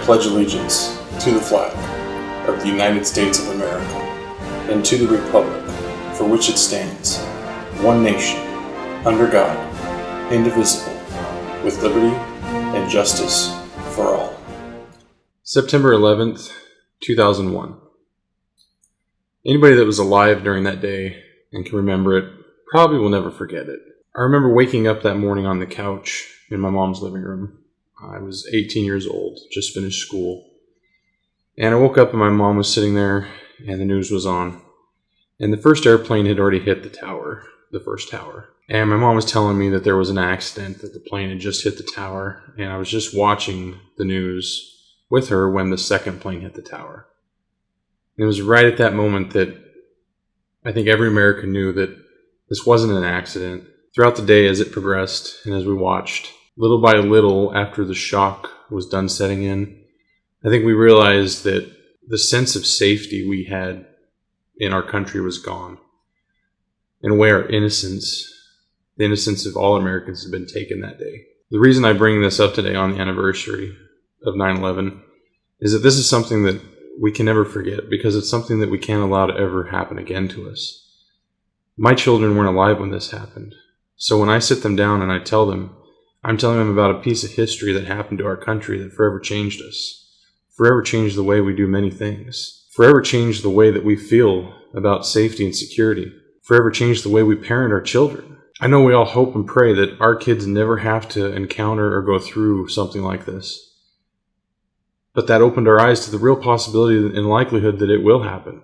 pledge allegiance to the flag of the United States of America and to the republic for which it stands, one nation, under God, indivisible, with liberty and justice for all. September 11th, 2001. Anybody that was alive during that day and can remember it probably will never forget it. I remember waking up that morning on the couch in my mom's living room. I was 18 years old, just finished school. And I woke up and my mom was sitting there and the news was on. And the first airplane had already hit the first tower. And my mom was telling me that there was an accident, that the plane had just hit the tower. And I was just watching the news with her when the second plane hit the tower. And it was right at that moment that I think every American knew that this wasn't an accident. Throughout the day as it progressed and as we watched, little by little after the shock was done setting in, I think we realized that the sense of safety we had in our country was gone. In a way, our innocence, the innocence of all Americans, had been taken that day. The reason I bring this up today on the anniversary of 9/11 is that this is something that we can never forget, because it's something that we can't allow to ever happen again to us. My children weren't alive when this happened. So when I sit them down and I tell them, I'm telling them about a piece of history that happened to our country that forever changed us, forever changed the way we do many things, forever changed the way that we feel about safety and security, forever changed the way we parent our children. I know we all hope and pray that our kids never have to encounter or go through something like this. But that opened our eyes to the real possibility and likelihood that it will happen.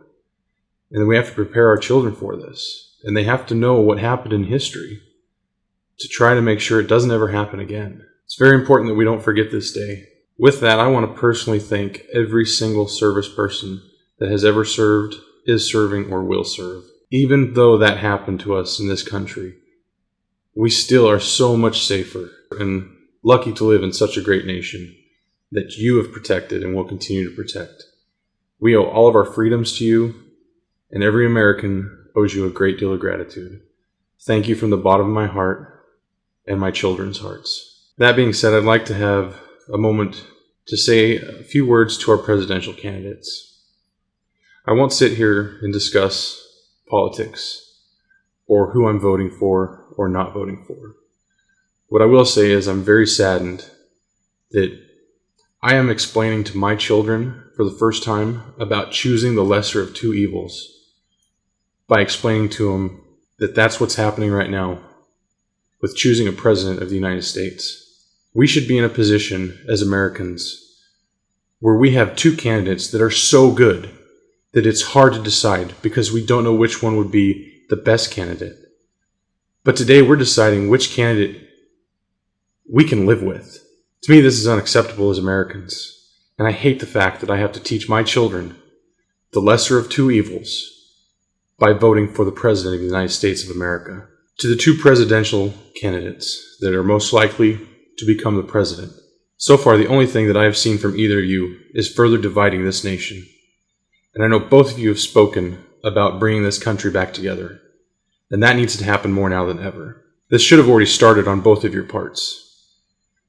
And we have to prepare our children for this. And they have to know what happened in history to try to make sure it doesn't ever happen again. It's very important that we don't forget this day. With that, I want to personally thank every single service person that has ever served, is serving, or will serve. Even though that happened to us in this country, we still are so much safer and lucky to live in such a great nation that you have protected and will continue to protect. We owe all of our freedoms to you, and every American owes you a great deal of gratitude. Thank you from the bottom of my heart and my children's hearts. That being said, I'd like to have a moment to say a few words to our presidential candidates. I won't sit here and discuss politics or who I'm voting for or not voting for. What I will say is I'm very saddened that I am explaining to my children for the first time about choosing the lesser of two evils by explaining to them that that's what's happening right now with choosing a president of the United States. We should be in a position as Americans where we have two candidates that are so good that it's hard to decide because we don't know which one would be the best candidate. But today we're deciding which candidate we can live with. To me, this is unacceptable as Americans, and I hate the fact that I have to teach my children the lesser of two evils by voting for the President of the United States of America. To the two presidential candidates that are most likely to become the president, so far the only thing that I have seen from either of you is further dividing this nation. And I know both of you have spoken about bringing this country back together, and that needs to happen more now than ever. This should have already started on both of your parts.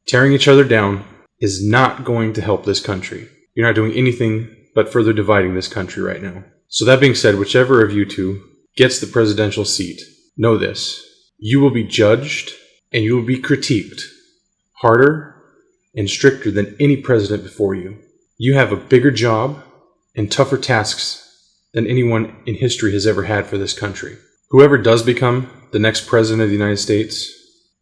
Tearing each other down is not going to help this country. You're not doing anything but further dividing this country right now. So that being said, whichever of you two gets the presidential seat, know this: you will be judged and you will be critiqued harder and stricter than any president before you. You have a bigger job and tougher tasks than anyone in history has ever had for this country. Whoever does become the next president of the United States,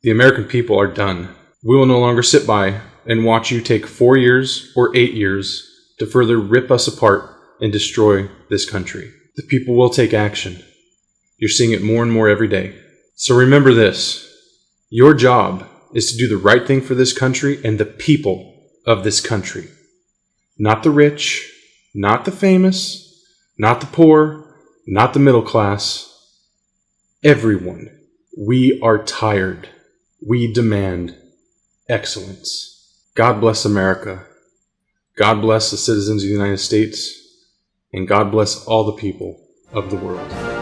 the American people are done. We will no longer sit by and watch you take 4 years or 8 years to further rip us apart and destroy this country. The people will take action. You're seeing it more and more every day. So remember this: your job is to do the right thing for this country and the people of this country. Not the rich, not the famous, not the poor, not the middle class. Everyone. We are tired. We demand excellence. God bless America. God bless the citizens of the United States. And God bless all the people of the world.